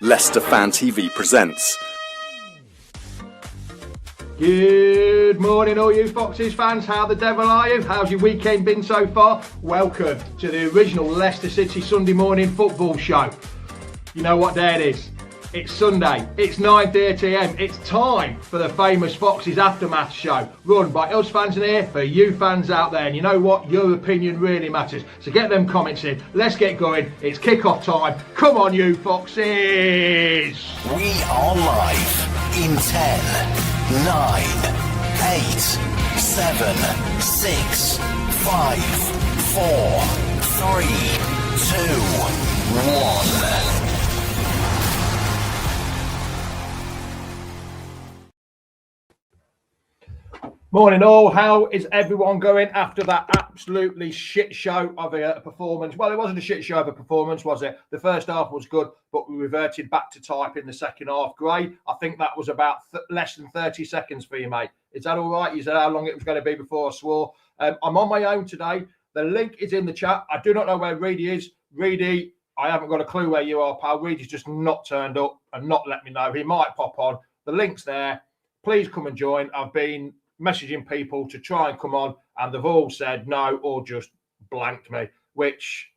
Leicester Fan TV presents. Good morning, all you Foxes fans. How the devil are you? How's your weekend been so far? Welcome to the original Leicester City Sunday morning football show. You know what day it is? It's Sunday. It's 9:30am. It's time for the famous Foxes Aftermath show, run by us fans in here for you fans out there. And you know what? Your opinion really matters. So get them comments in. Let's get going. It's kick-off time. Come on, you Foxes! We are live in 10, 9, 8, 7, 6, 5, 4, 3, 2, 1. Morning all, how is everyone going after that absolutely shit show of a performance? Well, it wasn't a shit show of a performance, was it? The first half was good, but we reverted back to type in the second half. Gray, I think that was about less than 30 seconds for you, mate. Is that all right? You said how long it was going to be before I swore. I'm on my own today. The link is in the chat. I do not know where Reedy is. Reedy, I haven't got a clue where you are, pal. Reedy's just not turned up and not let me know. He might pop on. The link's there. Please come and join. I've been messaging people to try and come on, and they've all said no or just blanked me, which,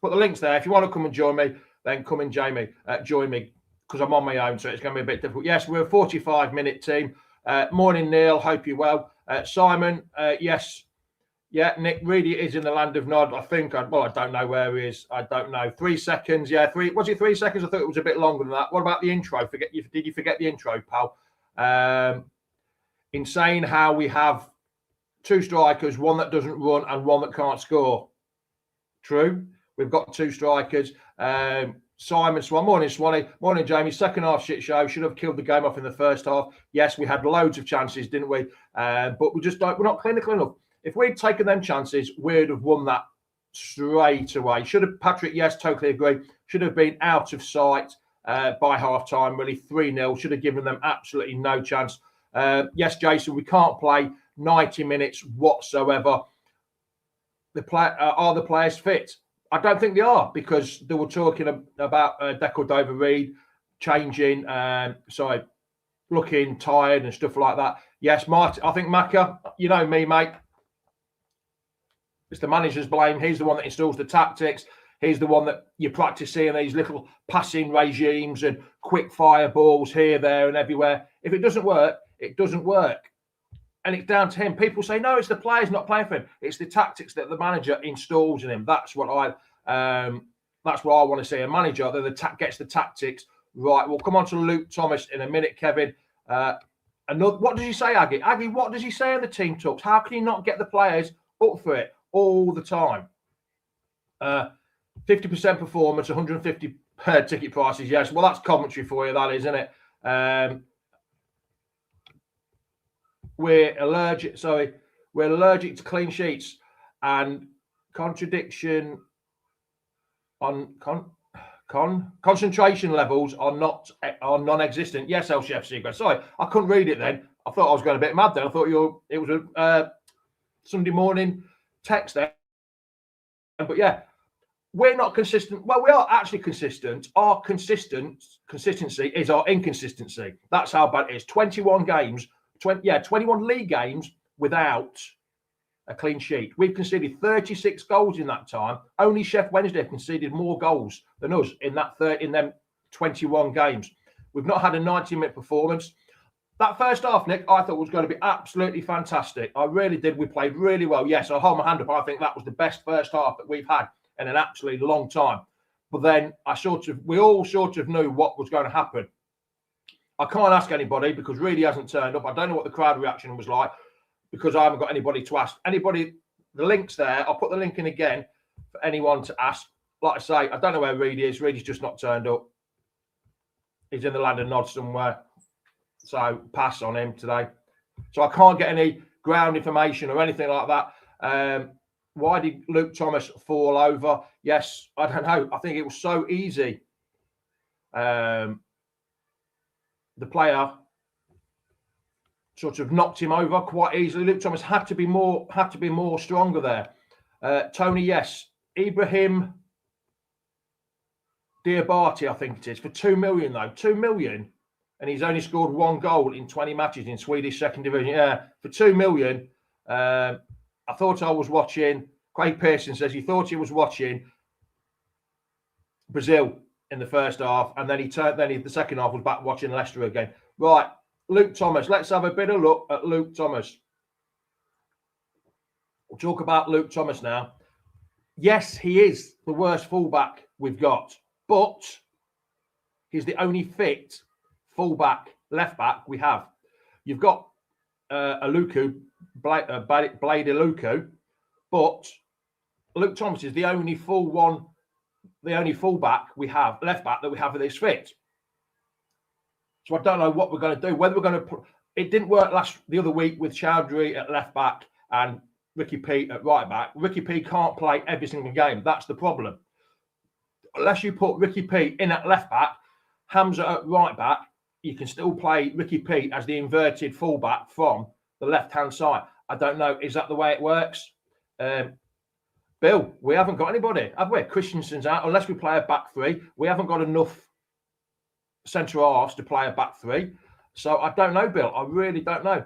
put the links there. If you want to come and join me, then come and join me, because I'm on my own, so it's going to be a bit difficult. Yes, we're a 45-minute team. Morning, Neil. Hope you're well. Simon, yes. Yeah, Nick Reedy is in the land of Nod. I think, I don't know where he is. I don't know. 3 seconds. Yeah, was it 3 seconds? I thought it was a bit longer than that. What about the intro? Did you forget the intro, pal? Insane how we have two strikers, one that doesn't run and one that can't score. True. We've got two strikers. Simon Swan. Morning, Swanee. Morning, Jamie. Second half shit show. Should have killed the game off in the first half. Yes, we had loads of chances, didn't we? But we're not clinical enough. If we'd taken them chances, we'd have won that straight away. Should have, Patrick, yes, totally agree. Should have been out of sight by half time, really 3-0. Should have given them absolutely no chance. Yes, Jason, we can't play 90 minutes whatsoever. Are the players fit? I don't think they are, because they were talking about Decordova-Reid changing, looking tired and stuff like that. Yes, Martin, I think Macca, you know me, mate. It's the manager's blame. He's the one that installs the tactics. He's the one that you practice seeing these little passing regimes and quick fire balls here, there, and everywhere. If it doesn't work, it doesn't work. And it's down to him. People say, no, it's the players not playing for him. It's the tactics that the manager installs in him. That's what I want to see. A manager that gets the tactics right. We'll come on to Luke Thomas in a minute, Kevin. What does he say, Aggie? Aggie, what does he say in the team talks? How can he not get the players up for it all the time? 50% performance, 150 ticket prices. Yes, well, that's commentary for you, that is, isn't it? We're allergic to clean sheets, and concentration levels are non-existent. Yes, LCF Secret. Sorry, I couldn't read it then. I thought I was going a bit mad then. I thought it was a Sunday morning text there. But yeah, we're not consistent. Well, we are actually consistent. Our consistency is our inconsistency. That's how bad it is. 21 games. 21 league games without a clean sheet. We've conceded 36 goals in that time. Only Sheff Wednesday conceded more goals than us in them 21 games. We've not had a 90-minute performance. That first half, Nick, I thought was going to be absolutely fantastic. I really did. We played really well. Yes, I'll hold my hand up. I think that was the best first half that we've had in an absolutely long time. But then we all sort of knew what was going to happen. I can't ask anybody because Reedy hasn't turned up. I don't know what the crowd reaction was like because I haven't got anybody to ask. Anybody, the link's there. I'll put the link in again for anyone to ask. Like I say, I don't know where Reedy is. Reedy's just not turned up. He's in the land of Nod somewhere. So pass on him today. So I can't get any ground information or anything like that. Why did Luke Thomas fall over? Yes, I don't know. I think it was so easy. The player sort of knocked him over quite easily. Luke Thomas had to be more stronger there. Tony, yes. Ibrahim Diabate, I think it is, for 2 million though. 2 million, and he's only scored 1 goal in 20 matches in Swedish second division. Yeah, for 2 million. I thought I was watching. Craig Pearson says he thought he was watching Brazil in the first half, and then the second half was back watching Leicester again. Right, Luke Thomas. Let's have a bit of look at Luke Thomas. We'll talk about Luke Thomas now. Yes, he is the worst fullback we've got, but he's the only fit fullback, left back we have. You've got Blade Aluku, but Luke Thomas is the only fullback we have, left back that we have with this fit. So I don't know what we're going to do. Whether we're going to put it didn't work the other week with Chowdhury at left back and Ricky P at right back. Ricky P can't play every single game. That's the problem. Unless you put Ricky P in at left back, Hamza at right back, you can still play Ricky P as the inverted fullback from the left-hand side. I don't know. Is that the way it works? Bill, we haven't got anybody, have we? Christensen's out. Unless we play a back three, we haven't got enough centre halves to play a back three. So I don't know, Bill. I really don't know.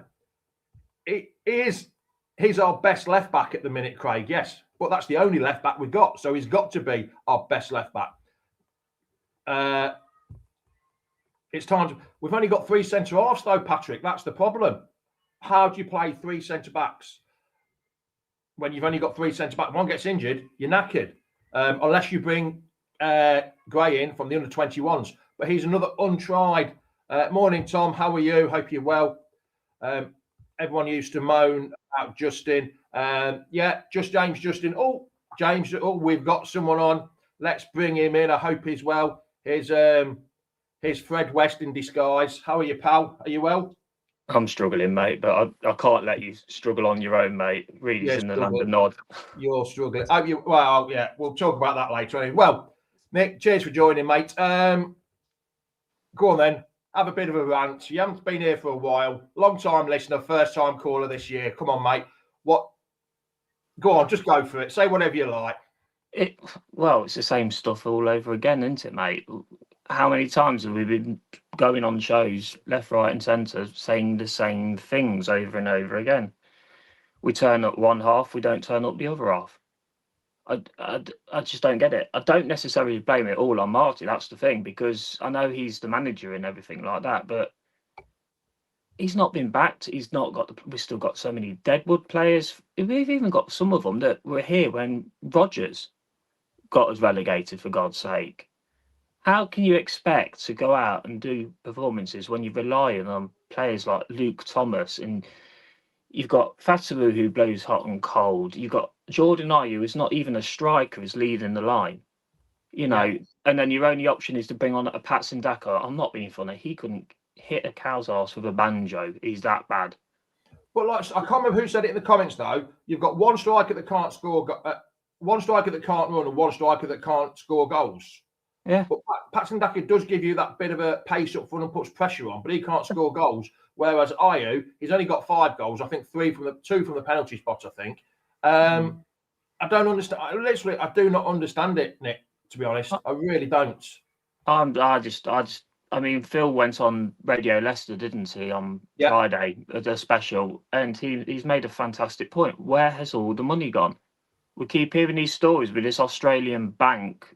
He's our best left back at the minute, Craig, yes. But that's the only left back we've got. So he's got to be our best left back. It's time we've only got 3 centre halves, though, Patrick. That's the problem. How do you play 3 centre backs when you've only got 3 centre backs? One gets injured, you're knackered. Unless you bring Gray in from the under 21s. But he's another untried. Morning, Tom. How are you? Hope you're well. Everyone used to moan about Justin. Justin. Oh, James. Oh, we've got someone on. Let's bring him in. I hope he's well. Here's Fred West in disguise. How are you, pal? Are you well? I'm struggling, mate, but I can't let you struggle on your own, mate. Really, in the land of nod. You're struggling. Well, yeah, we'll talk about that later. Anyway. Well, Nick, cheers for joining, mate. Go on then. Have a bit of a rant. You haven't been here for a while. Long time listener, first time caller this year. Come on, mate. What? Go on, just go for it. Say whatever you like. It's the same stuff all over again, isn't it, mate? How many times have we been going on shows left, right, and centre saying the same things over and over again? We turn up one half, we don't turn up the other half. I just don't get it. I don't necessarily blame it all on Marty. That's the thing, because I know he's the manager and everything like that, but he's not been backed. He's not got. We've still got so many Deadwood players. We've even got some of them that were here when Rodgers got us relegated, for God's sake. How can you expect to go out and do performances when you're relying on players like Luke Thomas, and you've got Fatawu who blows hot and cold. You've got Jordan Ayew, who's not even a striker, is leading the line. And then your only option is to bring on a Patson Daka. I'm not being funny. He couldn't hit a cow's arse with a banjo. He's that bad. But I can't remember who said it in the comments, though. You've got one striker that can't score, one striker that can't run, and one striker that can't score goals. Yeah. But Patson Daka does give you that bit of a pace up front and puts pressure on, but he can't score goals. Whereas Ayew, he's only got 5 goals. I think 2 from the penalty spot, I think. I don't understand. I do not understand it, Nick, to be honest. I really don't. I mean, Phil went on Radio Leicester, didn't he, on Friday, at a special, and he's made a fantastic point. Where has all the money gone? We keep hearing these stories with this Australian bank,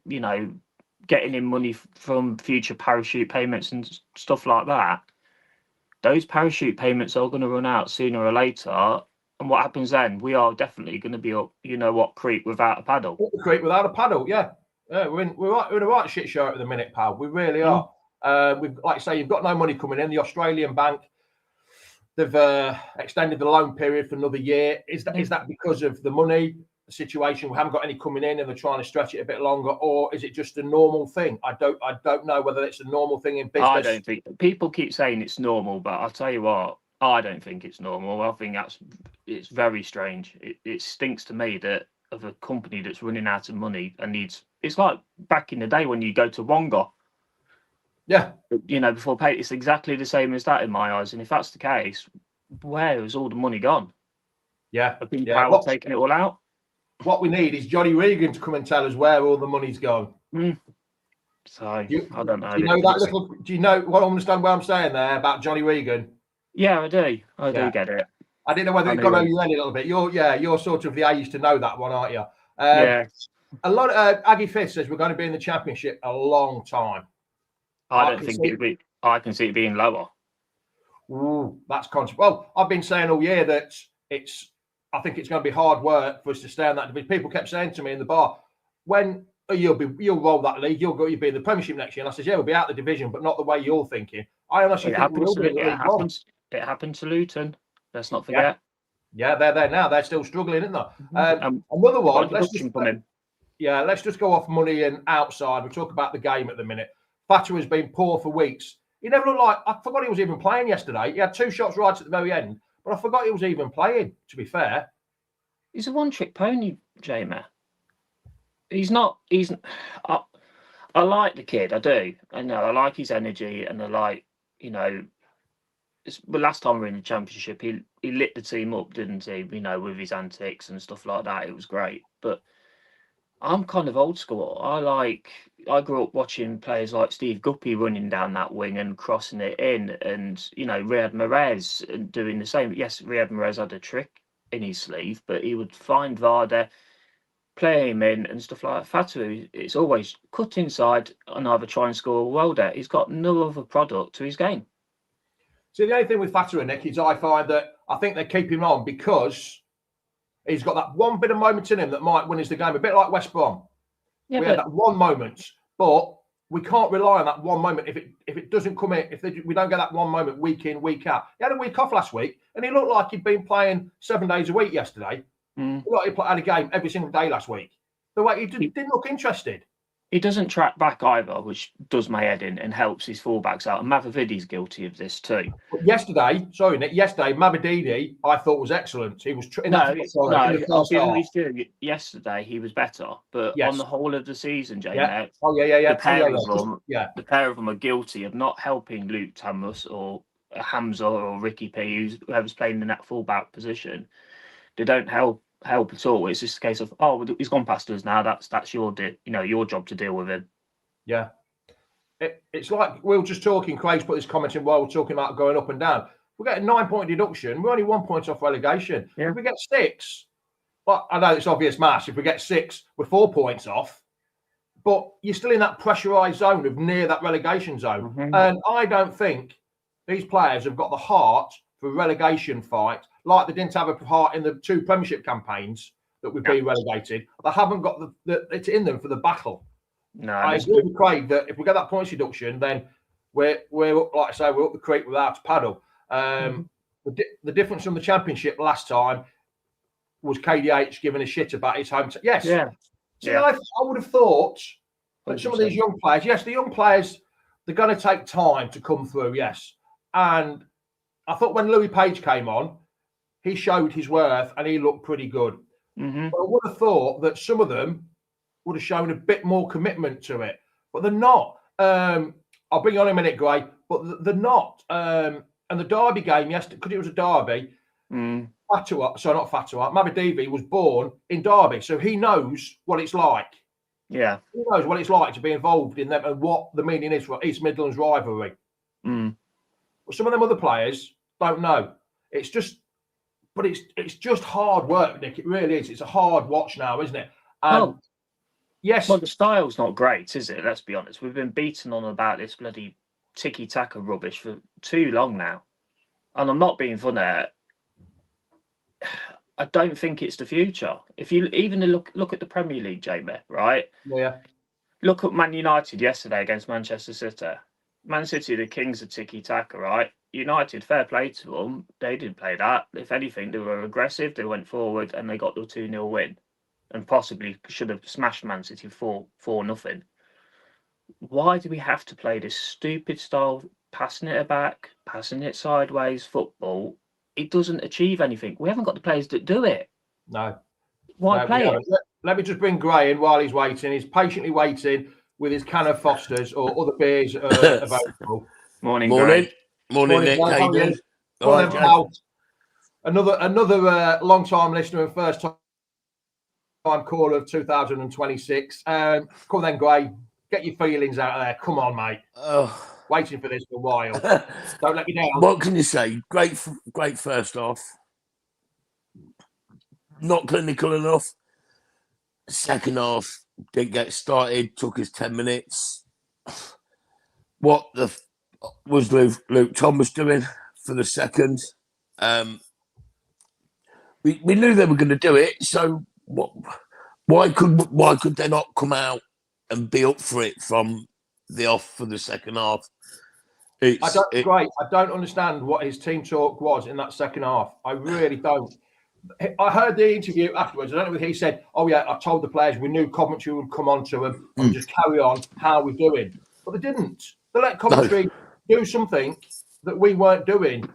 getting in money from future parachute payments and stuff like that. Those parachute payments are going to run out sooner or later. And what happens then? We are definitely going to be up, creek without a paddle. Up the creek without a paddle, yeah. We're in a right shit show at the minute, pal. We really are. We've, like I say, you've got no money coming in. The Australian bank, they've extended the loan period for another year. Is that because of the money situation? We haven't got any coming in and they're trying to stretch it a bit longer, or is it just a normal thing? I don't know whether it's a normal thing in business. I don't think people keep saying it's normal, but I'll tell you what, I don't think it's normal. I think it's very strange. It stinks to me that of a company that's running out of money and needs. It's like back in the day when you go to Wonga. Yeah. Before pay, it's exactly the same as that in my eyes. And if that's the case, where has all the money gone? Yeah. I think Power taking it all out. What we need is Johnny Regan to come and tell us where all the money's gone. So I don't know. Do you know that little? Do you know what I understand what I'm saying there about Johnny Regan? Yeah, I do. I do get it. I didn't know whether it got over your head a little bit. You're sort of the age to know that one, aren't you? Yeah. A lot of Aggie Fist says we're going to be in the championship a long time. I don't think it'd be. I can see it being lower. Ooh, that's conscious. Well, I've been saying all year that I think it's going to be hard work for us to stay on that division. People kept saying to me in the bar, when you'll roll that league, you'll be in the Premiership next year. And I said, yeah, we'll be out the division, but not the way you're thinking. I honestly think we'll be in the League One. It happened to Luton. Let's not forget. Yeah, they're there now. They're still struggling, isn't they? Another one. Let's just go off money and outside. We'll talk about the game at the minute. Thatcher has been poor for weeks. He never looked like. I forgot he was even playing yesterday. He had 2 shots right at the very end, but I forgot he was even playing. To be fair, he's a one-trick pony, Jamie. He's not. I like the kid. I do. I know. I like his energy, and I like, the last time we were in the Championship, he lit the team up, didn't he? With his antics and stuff like that. It was great. But I'm kind of old school. I grew up watching players like Steve Guppy running down that wing and crossing it in, and Riyad Mahrez doing the same. Yes, Riyad Mahrez had a trick in his sleeve, but he would find Varda, play him in and stuff like that. Fatu, it's always cut inside and either try and score or well there. He's got no other product to his game. See, the only thing with Fatu and Nick is I find that I think they keep him on because he's got that one bit of moment in him that might win us the game, a bit like West Brom. Yeah, we had that one moment, but we can't rely on that one moment if it doesn't come in. We don't get that one moment week in, week out. He had a week off last week, and he looked like he'd been playing 7 days a week yesterday. He looked like he had a game every single day last week. The way he didn't look interested. He doesn't track back either, which does my head in and helps his fullbacks out. And Mavavidi's guilty of this too. But yesterday, Mavadidi, I thought was excellent. He was yesterday he was better, but on the whole of the season, Jamie, the pair of them are guilty of not helping Luke Thomas or Hamza or Ricky P, whoever's playing in that fullback position. They don't help at all. It's just a case of, he's gone past us now. That's your your job to deal with him. Yeah, it's like we were just talking. Craig's put this comment in while we're talking about going up and down. We get a 9-point deduction. We're only 1 point off relegation. Yeah. If we get 6, well, I know it's obvious maths. If we get 6, we're 4 points off. But you're still in that pressurised zone of near that relegation zone, and I don't think these players have got the heart for a relegation fight, like they didn't have a heart in the 2 Premiership campaigns that we've been relegated. They haven't got it's in them for the battle. No, I agree with Craig that if we get that points deduction, then we're like I say, we're up the creek without a paddle. The difference from the Championship last time was KDH giving a shit about his home. Yes. Yeah. See, I would have thought that some of these young players, the young players, they're going to take time to come through, yes. And I thought when Louis Page came on, he showed his worth and he looked pretty good. But I would have thought that some of them would have shown a bit more commitment to it, but they're not. I'll bring you on in a minute, Gray, but they're not. And the Derby game yesterday, because it was a Derby, Mavadivi was born in Derby, so he knows what it's like. Yeah. He knows what it's like to be involved in them and what the meaning is for East Midlands rivalry. But some of them other players don't know. It's just hard work, Nick. It really is. It's a hard watch now, isn't it? Yes. Well, the style's not great, is it? Let's be honest. We've been beaten on about this bloody tiki-taka rubbish for too long now. And I'm not being funny. I don't think it's the future. If you even look at the Premier League, Jamie, right? Yeah. Look at Man United yesterday against Manchester City. Man City, the kings of tiki-taka, right? United, fair play to them. They didn't play that. If anything, they were aggressive. They went forward and they got the 2-0 win. And possibly should have smashed Man City 4-0. Why do we have to play this stupid style, passing it back, passing it sideways football? It doesn't achieve anything. We haven't got the players that do it. No. Why play it? Let me just bring Gray in while he's waiting. He's patiently waiting with his can of Foster's or other beers available. Morning, Nick. How you doing? Another long-time listener and first-time caller of 2026. Come then, Gray. Get your feelings out there. Come on, mate. Waiting for this for a while. Don't let me down. What can you say? Great first half. Not clinical enough. Second half didn't get started. Took us 10 minutes. What was Luke Thomas doing for the second? We knew they were going to do it. So why could they not come out and be up for it from the off for the second half? I don't understand what his team talk was in that second half. I really don't. I heard the interview afterwards. I don't know if he said, "Oh yeah, I told the players we knew Coventry would come on to them and just carry on how we're doing," but they didn't. They let Coventry do something that we weren't doing.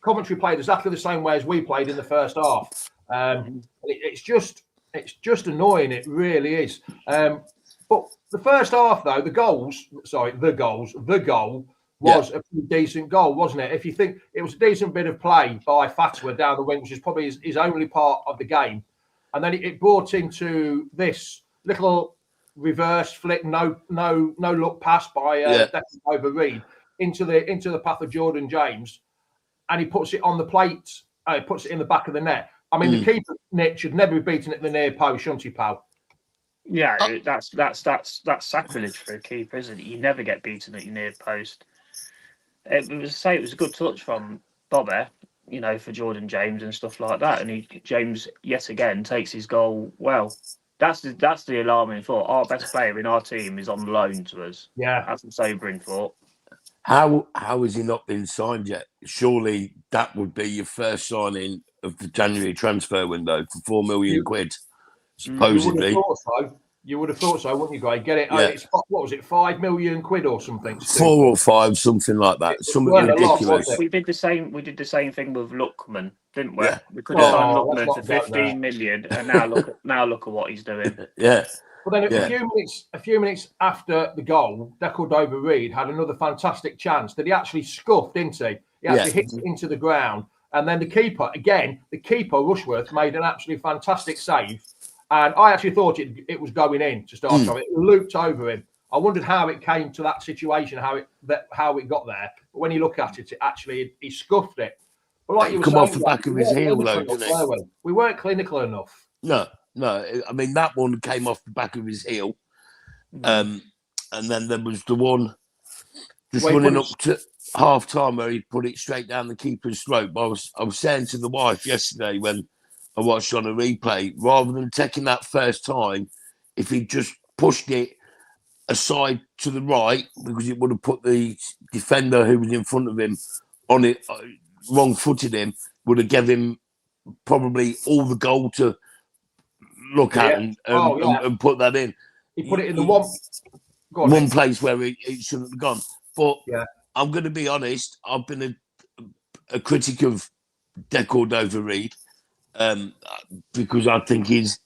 Coventry played exactly the same way as we played in the first half. It's just annoying. It really is. But the first half, though, the goal was a pretty decent goal, wasn't it? If you think it was a decent bit of play by Fatwa down the wing, which is probably his only part of the game, and then it brought into this little reverse flick, no look pass by over Reed into the path of Jordan James, and he puts it on the plate. Puts it in the back of the net. I mean, the keeper Nick should never be beaten at the near post, shouldn't he, pal? Yeah, that's sacrilege for a keeper, isn't it? You never get beaten at your near post. It was a good touch from Bobby, for Jordan James and stuff like that. And James yet again takes his goal well. That's the alarming thought. Our best player in our team is on loan to us. Yeah, that's a sobering thought. How has he not been signed yet? Surely that would be your first signing of the January transfer window for £4 million, supposedly. You would have thought so, wouldn't you, Greg? Get it? Yeah. What was it, £5 million or something? 4 or 5, something like that. Something ridiculous. We did the same. We did the same thing with Lookman, didn't we? Yeah. We could have signed Lookman for 15 million, and now look at what he's doing. Yeah. But then a few minutes after the goal, Declan Dover-Reid had another fantastic chance that he actually scuffed, didn't he? He actually hit it into the ground. And then the keeper, Rushworth, made an absolutely fantastic save. And I actually thought it was going in to start off. It looped over him. I wondered how it came to that situation, how it got there. But when you look at it, he scuffed it. But like you were saying, off the back of his heel, though, didn't it? We weren't clinical enough. No. I mean, that one came off the back of his heel. And then there was the one just running up to half time where he put it straight down the keeper's throat. But I was saying to the wife yesterday when I watched on a replay, rather than taking that first time, if he just pushed it aside to the right, because it would have put the defender who was in front of him on it, wrong-footed him, would have given him probably all the goal to look at and put that in. He put it in the one place where it shouldn't have gone. But I'm going to be honest, I've been a critic of Declan Dover-Reid. Because I think his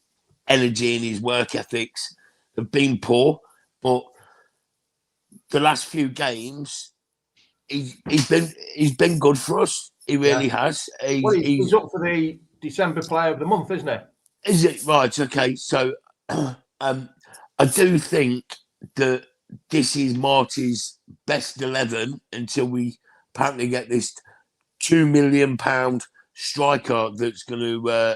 energy and his work ethics have been poor, but the last few games he's been good for us. He really has. He's up for the December Player of the Month, isn't it? Is it right? Okay, so I do think that this is Marty's best 11 until we apparently get this £2 million striker that's going to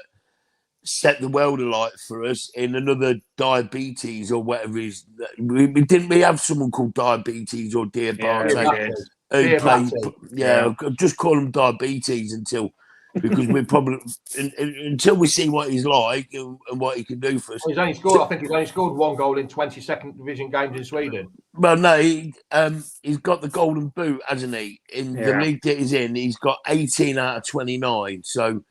set the world alight for us in another Diabetes or whatever it is. We have someone called Diabetes or Diabetes. Just call him Diabetes because we're probably until we see what he's like and what he can do for us. Well, I think he's only scored one goal in 20 second division games in Sweden. Well, no, he's got the golden boot, hasn't he? In the league that he's in, he's got 18 out of 29. So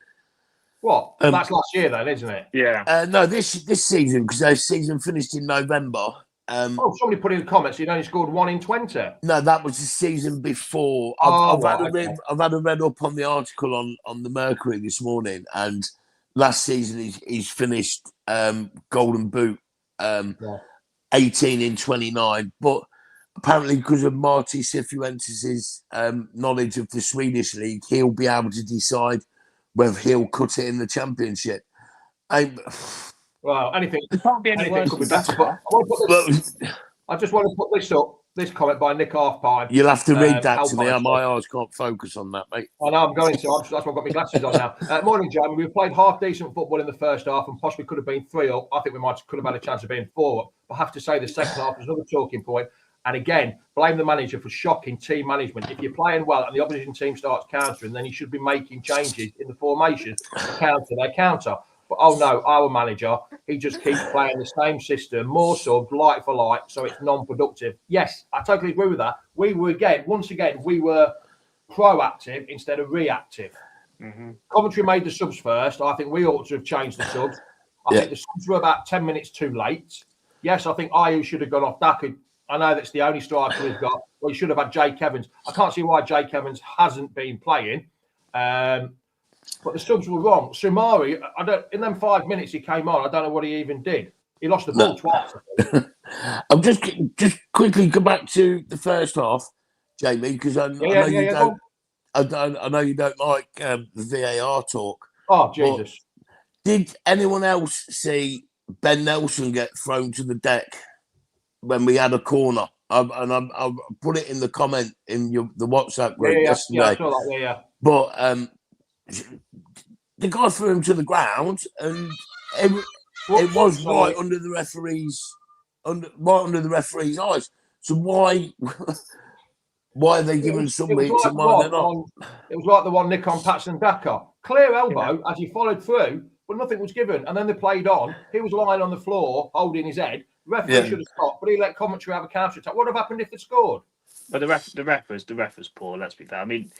what? That's last year, then, isn't it? Yeah. No, this season, because their season finished in November. Somebody put in the comments he'd only scored 1 in 20. No, that was the season before. I've had a read up on the article on the Mercury this morning, and last season he's finished golden boot 18 in 29. But apparently, because of Marty Cifuentes' knowledge of the Swedish league, he'll be able to decide whether he'll cut it in the championship. Well, anything It can't be any worse could be than better. that. But I just want to put this up. This comment by Nick Halfpine. You'll have to read that to me. Alpine, My eyes can't focus on that, mate. I know I'm going to. That's why I've got my glasses on now. Morning, Jamie. We've played half decent football in the first half and possibly could have been 3-up. I think we could have had a chance of being 4-up. But I have to say the second half was another talking point. And again, blame the manager for shocking team management. If you're playing well and the opposition team starts countering, then you should be making changes in the formation to counter their counter. But oh no, our manager, he just keeps playing the same system, more subs, like for like, so it's non-productive. Yes, I totally agree with that. We were once again, we were proactive instead of reactive. Mm-hmm. Coventry made the subs first. I think we ought to have changed the subs. I think the subs were about 10 minutes too late. Yes, I think Ayew should have gone off. I know that's the only striker we've got. Well, he should have had Jake Evans. I can't see why Jake Evans hasn't been playing. But the subs were wrong. Sumari, in them 5 minutes he came on, I don't know what he even did. He lost the ball twice. I'm just quickly go back to the first half, Jamie, because I know you don't like the VAR talk. Oh, Jesus. Did anyone else see Ben Nelson get thrown to the deck when we had a corner? I put it in the comment in the WhatsApp group yesterday. Yeah, I saw that, But the guy threw him to the ground, and it was right under the referee's eyes. So why are they giving somebody to mine? It was like the one Nick on Patson Daka. Clear elbow as he followed through, but nothing was given. And then they played on. He was lying on the floor, holding his head. Referee should have stopped, but he let Coventry have a counter attack. What would have happened if they scored? But the ref was poor. Let's be fair. I mean,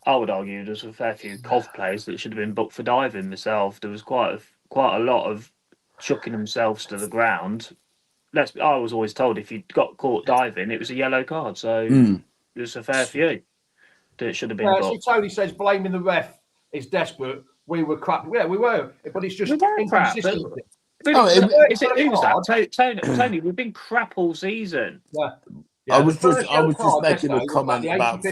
I would argue there's a fair few Cov players that should have been booked for diving myself. There was quite a lot of chucking themselves to the ground. I was always told if you got caught diving, it was a yellow card. So there's a fair few that should have been booked. Tony says blaming the ref is desperate. We were crap. Yeah, we were. But it's just inconsistent. Tony, we've been crap all season. Yeah. I was just making a comment about.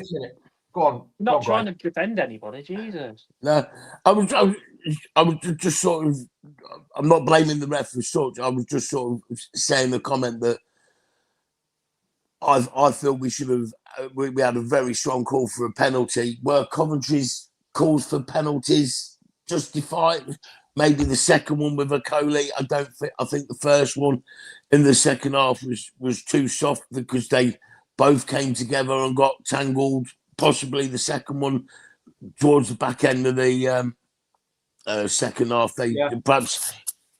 Go on. Not trying to defend anybody, Jesus. No, I was just sort of. I'm not blaming the ref as such. I was just sort of saying a comment that I feel we should have. We had a very strong call for a penalty. Were Coventry's calls for penalties justified? Maybe the second one with Okoli. I think the first one in the second half was too soft because they both came together and got tangled. Possibly the second one towards the back end of the second half, perhaps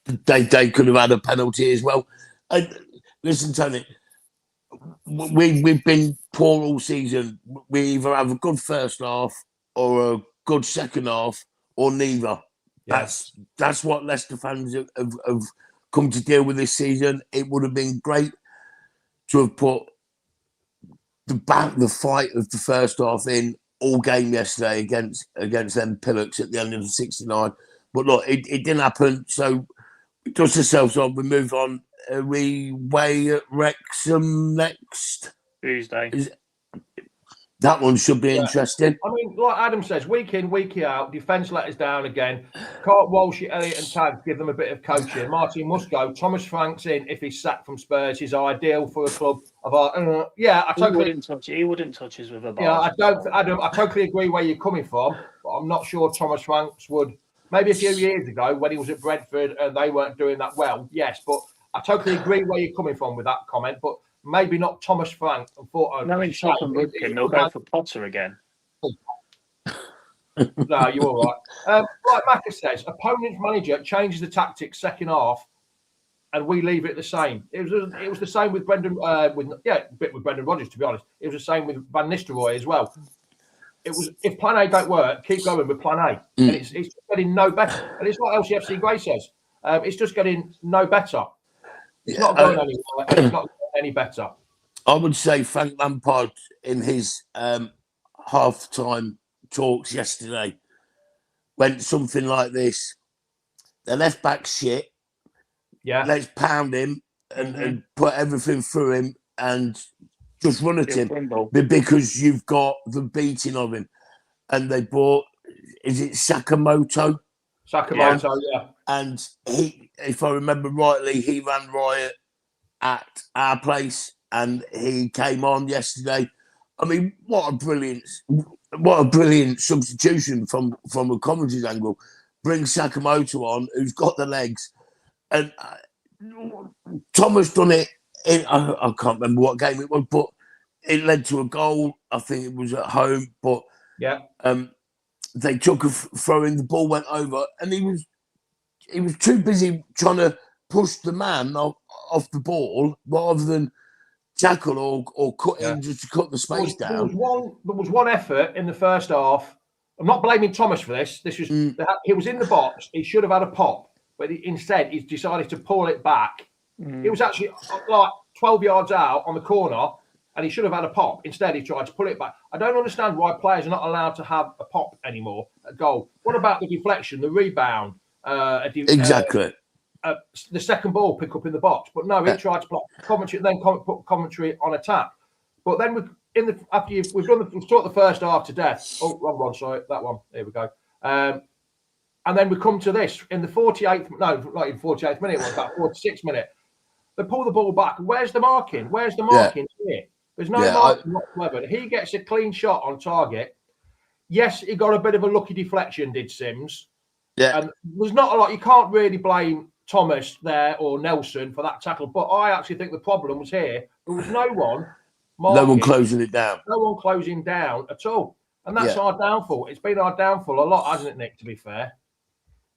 they could have had a penalty as well. Listen, Tony, we've been poor all season. We either have a good first half or a good second half, or neither. Yes. That's what Leicester fans have come to deal with this season. It would have been great to have put the fight of the first half in all game yesterday against them Pillocks at the end of the 69. But look, it didn't happen. So we dust ourselves on. We move on. We weigh at Wrexham next Tuesday. That one should be interesting. I mean, like Adam says, week in, week out, defence let us down again. Cart, Walsh, Elliott and Tagg give them a bit of coaching. Martin must go. Thomas Frank's in if he's sacked from Spurs. He's ideal for a club of our... He wouldn't touch us with a bar. Yeah, Adam, I totally agree where you're coming from, but I'm not sure Thomas Franks would... Maybe a few years ago when he was at Brentford and they weren't doing that well, yes, but I totally agree where you're coming from with that comment, but maybe not Thomas Frank. No, in they'll go for Potter again. No, you're all right. Like Macca says, opponent's manager changes the tactics second half, and we leave it the same. It was the same with Brendan. A bit with Brendan Rodgers, to be honest. It was the same with Van Nistelrooy as well. It was if Plan A don't work, keep going with Plan A, and it's just getting no better. And it's like LCFC Gray says, it's just getting no better. It's not going anywhere. It's not any better. I would say Frank Lampard in his half-time talks yesterday went something like this: the left back shit. Yeah, let's pound him and put everything through him and just run at him because you've got the beating of him. And they bought, is it Sakamoto? Sakamoto, And he, if I remember rightly, he ran riot at our place, and he came on yesterday. I mean, what a brilliant substitution from a commentary's angle. Bring Sakamoto on, who's got the legs, and Thomas done it. I can't remember what game it was, but it led to a goal. I think it was at home, but they took a throw in. The ball went over, and he was too busy trying to push the man off the ball rather than tackle or cut in just to cut the space down. There was one effort in the first half. I'm not blaming Thomas for this. He was in the box. He should have had a pop, but instead he's decided to pull it back. It was actually like 12 yards out on the corner, and he should have had a pop. Instead, he tried to pull it back. I don't understand why players are not allowed to have a pop anymore at goal. What about the deflection, the rebound? Exactly. The second ball pick up in the box, but no, he tried to block commentary, then put commentary on attack. But then we've taught the first half to death. Oh, wrong one, sorry, that one. Here we go. And then we come to this in the 48th. No, not in 48th minute. It was about 46th minute. They pull the ball back. Where's the marking? Where's the marking here? There's no marking whatsoever. He gets a clean shot on target. Yes, he got a bit of a lucky deflection, did Sims. Yeah. And there's not a lot. You can't really blame Thomas there or Nelson for that tackle. But I actually think the problem was here. There was no one marking, no one closing it down. No one closing down at all. And that's our downfall. It's been our downfall a lot, hasn't it, Nick, to be fair?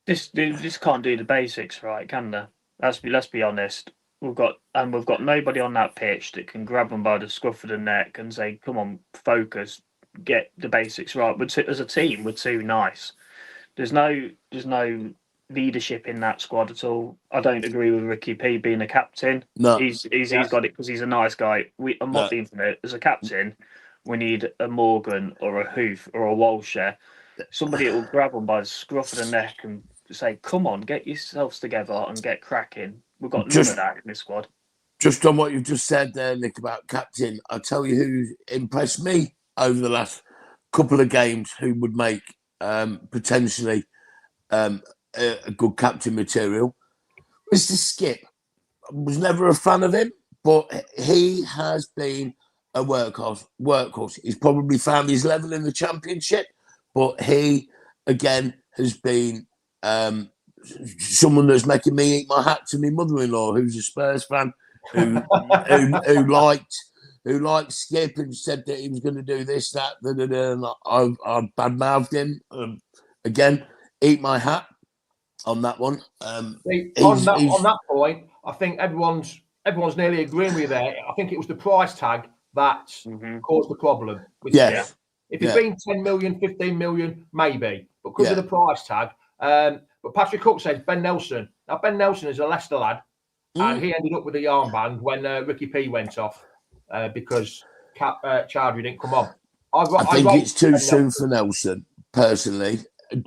This can't do the basics right, can they? Let's be honest. We've got nobody on that pitch that can grab them by the scruff of the neck and say, "Come on, focus, get the basics right." As a team, we're too nice. There's no leadership in that squad at all. I don't agree with Ricky P being a captain. No, he's got it because he's a nice guy. I'm not being from it. As a captain, we need a Morgan or a Hoof or a Walsher, somebody that will grab them by the scruff of the neck and say, "Come on, get yourselves together and get cracking." We've got none of that in this squad. Just on what you've just said there, Nick, about captain, I'll tell you who impressed me over the last couple of games who would make potentially a good captain material. Mr. Skip. I was never a fan of him, but he has been a workhorse. He's probably found his level in the Championship, but he, again, has been someone that's making me eat my hat to my mother-in-law, who's a Spurs fan, who liked Skip and said that he was going to do this, that, and I bad-mouthed him. Again, eat my hat on that one. On that point, I think everyone's nearly agreeing with you there. I think it was the price tag that caused the problem with Skip. If it's been 10 million, 15 million, maybe, but because of the price tag. But Patrick Cook says Ben Nelson. Now, Ben Nelson is a Leicester lad, and he ended up with a armband when Ricky P went off because Chowdhury didn't come on. I think it's too soon for Nelson, personally,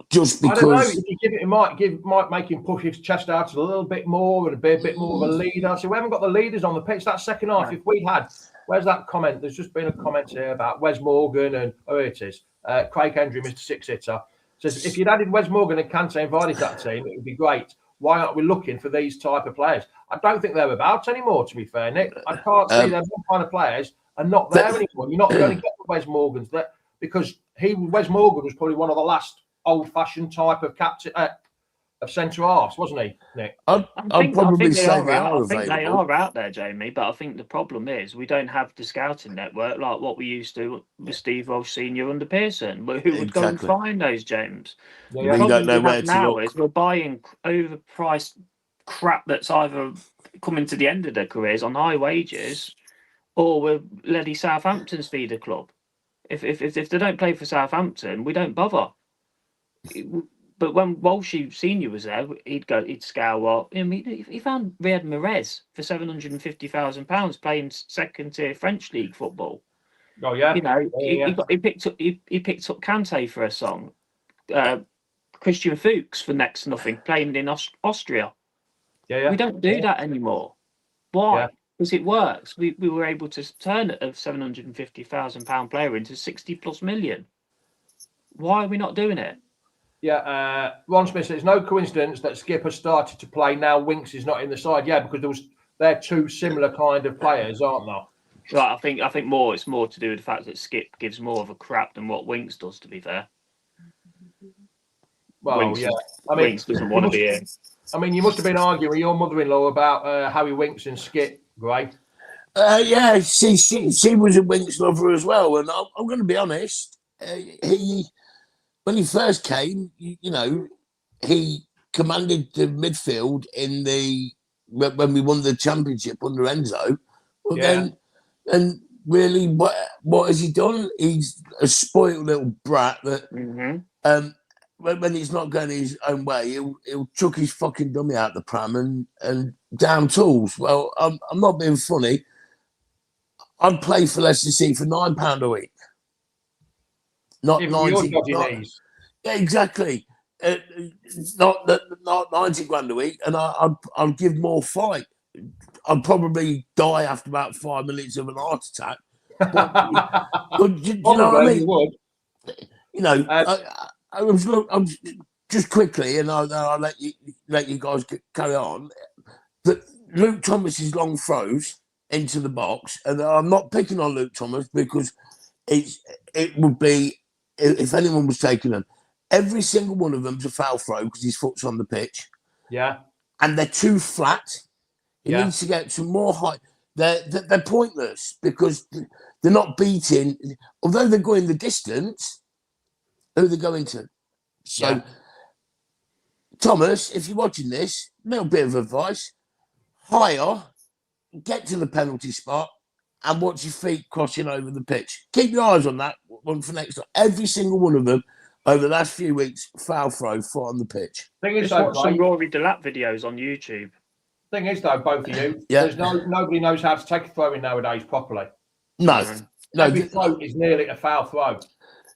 just because. I don't know. If you give it, it might make him push his chest out a little bit more and be a bit more of a leader. So we haven't got the leaders on the pitch. That second half, if we had, where's that comment? There's just been a comment here about Wes Morgan and here it is. Craig Hendry, Mr. Six Hitter. Says, if you'd added Wes Morgan and Kante and Vardy to that team, it would be great. Why aren't we looking for these type of players? I don't think they're about anymore, to be fair, Nick. I can't see them kind of players are not there anymore. You're not going to get the Wes Morgans there because Wes Morgan was probably one of the last old-fashioned type of captain of centre halves, wasn't he, Nick? I'd probably say they are available. I think they are out there, Jamie, but I think the problem is we don't have the scouting network like what we used to with Steve Walsh Senior under Pearson, who would go and find those gems. We don't know where to now look. Is we're buying overpriced crap that's either coming to the end of their careers on high wages, or we're letting Southampton's feed the club. If they don't play for Southampton, we don't bother. But when Walshy Senior was there, he'd scour. I mean, he found Riyad Mahrez for £750,000 playing second tier French league football. Oh yeah, he picked up Kante for a song. Christian Fuchs for next to nothing playing in Austria. We don't do that anymore. Why? Because it works. We were able to turn a £750,000 player into 60+ million. Why are we not doing it? Yeah, Ron Smith says, it's no coincidence that Skip has started to play now. Winks is not in the side. Yeah, because they're two similar kind of players, aren't they? Right, I think it's more to do with the fact that Skip gives more of a crap than what Winks does, to be fair. Well, Winks, yeah. I mean, Winks doesn't want to be in. I mean, you must have been arguing with your mother-in-law about Harry Winks and Skip, Gray. Yeah, she was a Winks lover as well. And I'm going to be honest, when he first came, you know, he commanded the midfield when we won the championship under Enzo. Well, then, and really, what has he done? He's a spoiled little brat that, when he's not going his own way, he'll chuck his fucking dummy out the pram and down tools. Well, I'm not being funny. I'd play for Leicester City for £9 a week. Not 90. Yeah, exactly. Not 90 grand a week, and I'd give more fight. I'd probably die after about 5 minutes of an heart attack. But you know what I mean? You know, I'm just quickly, and I'll let you guys carry on. But Luke Thomas's long throws into the box, and I'm not picking on Luke Thomas because it would be, if anyone was taking them, every single one of them's a foul throw because his foot's on the pitch. Yeah. And they're too flat. He needs to get some more height. They're pointless because they're not beating. Although they're going the distance, who they're going to. So, Thomas, if you're watching this, little bit of advice. Higher, get to the penalty spot, and watch your feet crossing over the pitch. Keep your eyes on that one for next time. Every single one of them over the last few weeks, foul throw, foot on the pitch. Thing is, watch some Rory Delap videos on YouTube. Thing is, though, both of you, there's nobody knows how to take a throw in nowadays properly. No. Every throw is nearly a foul throw.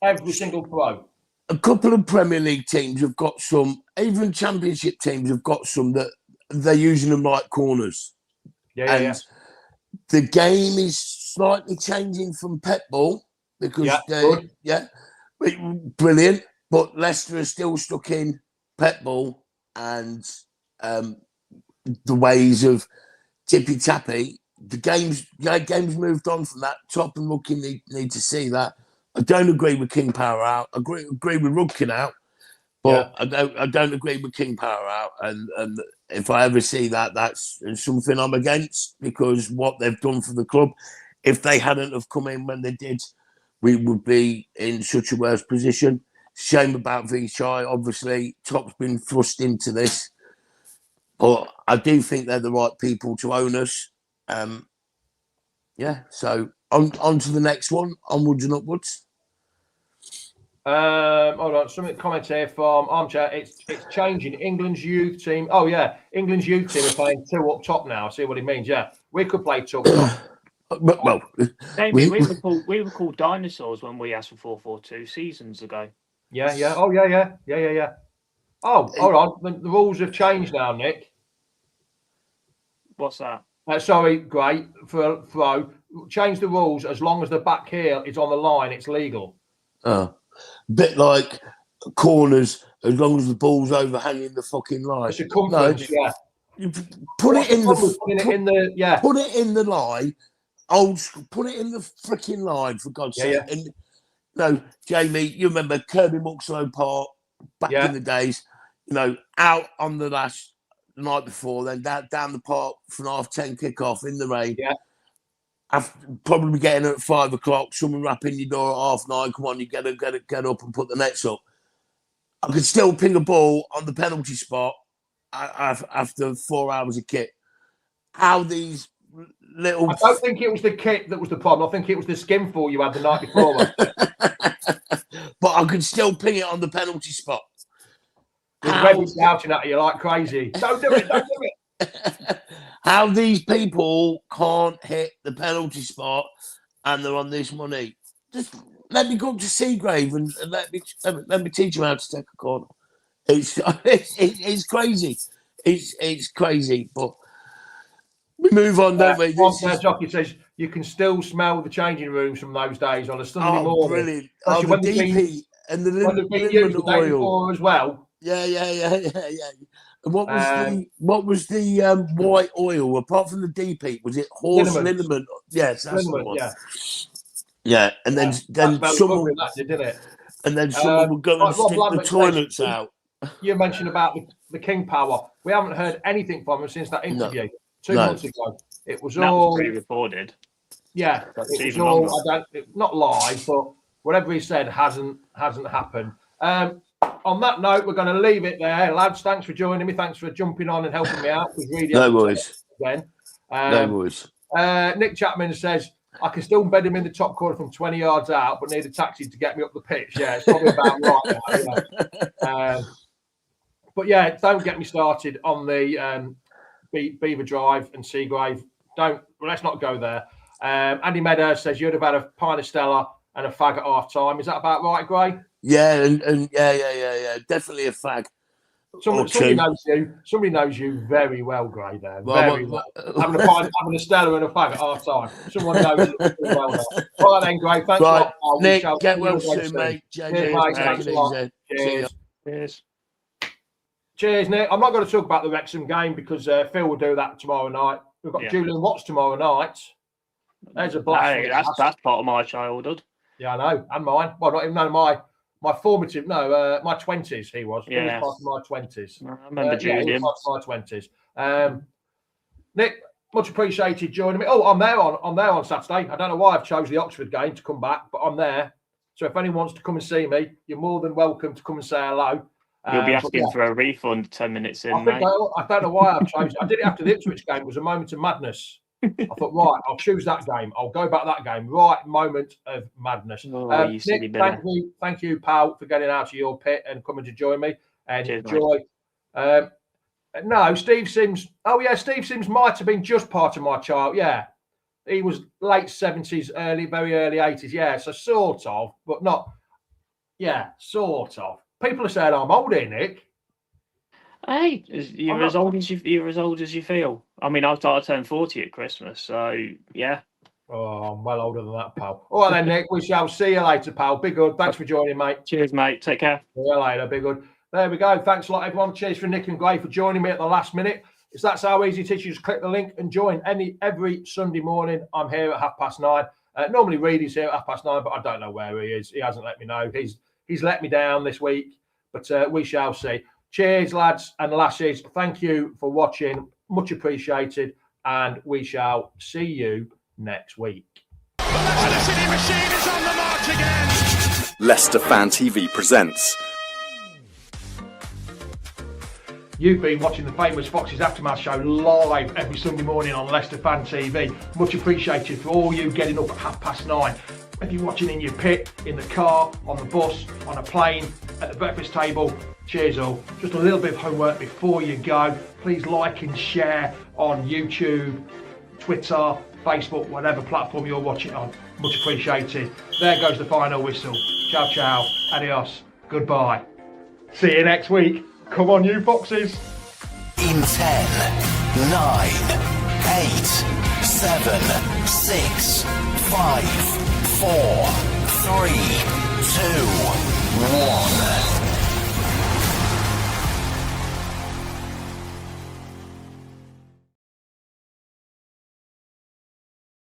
Every single throw. A couple of Premier League teams have got some, even Championship teams have got some that they're using them like corners. The game is slightly changing from pet ball because brilliant, but Leicester are still stuck in pet ball and the ways of tippy tappy. The game's moved on from that. Top and Rudkin need to see that. I don't agree with King Power out. I agree with Rudkin out, but I don't agree with King Power out. And if I ever see that, that's something I'm against because what they've done for the club. If they hadn't have come in when they did, we would be in such a worse position. Shame about Vichai. Obviously, Top's been thrust into this, but I do think they're the right people to own us. So on to the next one. Onwards and upwards. Hold on. Something comments here from Armchair. It's changing. England's youth team. Oh yeah, England's youth team are playing two up top now. I see what he means. Yeah, we could play two up top. Well, we were called dinosaurs when we asked for 4-4-2 seasons ago. Yeah. Oh yeah. Oh, hold on. The rules have changed now, Nick. What's that? Sorry, great for a throw. Change the rules. As long as the back heel is on the line, it's legal. Oh, bit like corners. As long as the ball's overhanging the fucking line. The circumference, You put it in the Put it in the line. Old school. Put it in the freaking line for God's sake. Yeah. And no, Jamie, you remember Kirby Muxloe Park back in the days. You know, out on the night before, then down the park for an 10:30 kickoff in the rain. Yeah. After probably getting at 5 o'clock, someone rapping your door at 9:30. Come on, you get up and put the nets up. I could still ping a ball on the penalty spot after 4 hours of kit. How these little... I don't think it was the kit that was the problem. I think it was the skin fall you had the night before. But I could still ping it on the penalty spot. With shouting at you like crazy. Don't do it. How these people can't hit the penalty spot and they're on this money. Just let me go up to Seagrave and let me teach them how to take a corner. It's crazy. It's crazy, but we move on, don't we? Jockey says you can still smell the changing rooms from those days on a Sunday morning. Brilliant. The And the When they've been used the liniment day oil. before as well. Yeah. And what was the white oil apart from the deep heat? Was it horse liniment? Yes, that's the one. Yeah, and then someone didn't it? And then someone would go and stick the toilets out. You mentioned about the King Power. We haven't heard anything from him since that interview 2 months ago. It was all pre-recorded. Yeah, it was all not live, but whatever he said hasn't happened. On that note, we're going to leave it there, lads. Thanks for joining me. Thanks for jumping on and helping me out. No worries. Again. No worries. Nick Chapman says, I can still bed him in the top corner from 20 yards out, but need a taxi to get me up the pitch. Yeah, it's probably about right now. But yeah, don't get me started on the Beaver Drive and Seagrave. Let's not go there. Andy Meadows says you'd have had a pint of Stella and a fag at half time. Is that about right, Gray? Yeah, and yeah. Definitely a fag. Somebody knows you very well, Gray. There, very well. Having a Stella and a fag at half time. Someone knows you very well. There. Right then, Gray. Thanks a lot. Nick, get well soon, mate. Cheers, Nick. I'm not going to talk about the Wrexham game because Phil will do that tomorrow night. We've got Julian Watts tomorrow night. There's a blast. Hey, that's part of my childhood. Yeah, I know, and mine. Well, not even my formative. No, my 20s. He was. Yeah. He was part of my 20s. I remember Julian. He was part of my 20s. Nick, much appreciated joining me. Oh, I'm there on Saturday. I don't know why I've chose the Oxford game to come back, but I'm there. So if anyone wants to come and see me, you're more than welcome to come and say hello. You'll be asking for a refund 10 minutes in, I don't know why I've chosen. I did it after the Ipswich game. It was a moment of madness. I thought, right, I'll choose that game. I'll go back that game. Right, moment of madness. Nick, thank you, pal, for getting out of your pit and coming to join me. And enjoy. No, Steve Sims. Oh, yeah, Steve Sims might have been just part of my child. Yeah. He was late 70s, very early 80s. Yeah, so sort of, but not. Yeah, sort of. People are saying I'm old here, Nick. Hey, you're as old as you feel. I mean, I turned 40 at Christmas, so yeah. Oh, I'm well older than that, pal. All right then, Nick. We shall see you later, pal. Be good. Thanks for joining, mate. Cheers, mate. Take care. See you later. Be good. There we go. Thanks a lot, everyone. Cheers for Nick and Gray for joining me at the last minute. That's how easy it is. You just click the link and join. Every Sunday morning, I'm here at 9:30. Normally, Reedy's here at 9:30, but I don't know where he is. He hasn't let me know. He's let me down this week, but we shall see. Cheers, lads and lasses. Thank you for watching. Much appreciated. And we shall see you next week. The Leicester City machine is on the march again. Leicester Fan TV presents. You've been watching the famous Foxes Aftermath show live every Sunday morning on Leicester Fan TV. Much appreciated for all you getting up at 9:30. If you're watching in your pit, in the car, on the bus, on a plane, at the breakfast table, cheers all. Just a little bit of homework before you go. Please like and share on YouTube, Twitter, Facebook, whatever platform you're watching on. Much appreciated. There goes the final whistle. Ciao, ciao. Adios. Goodbye. See you next week. Come on, you Foxes. In 10, 9, 8, 7, 6, 5, 4, 3, 2, 1.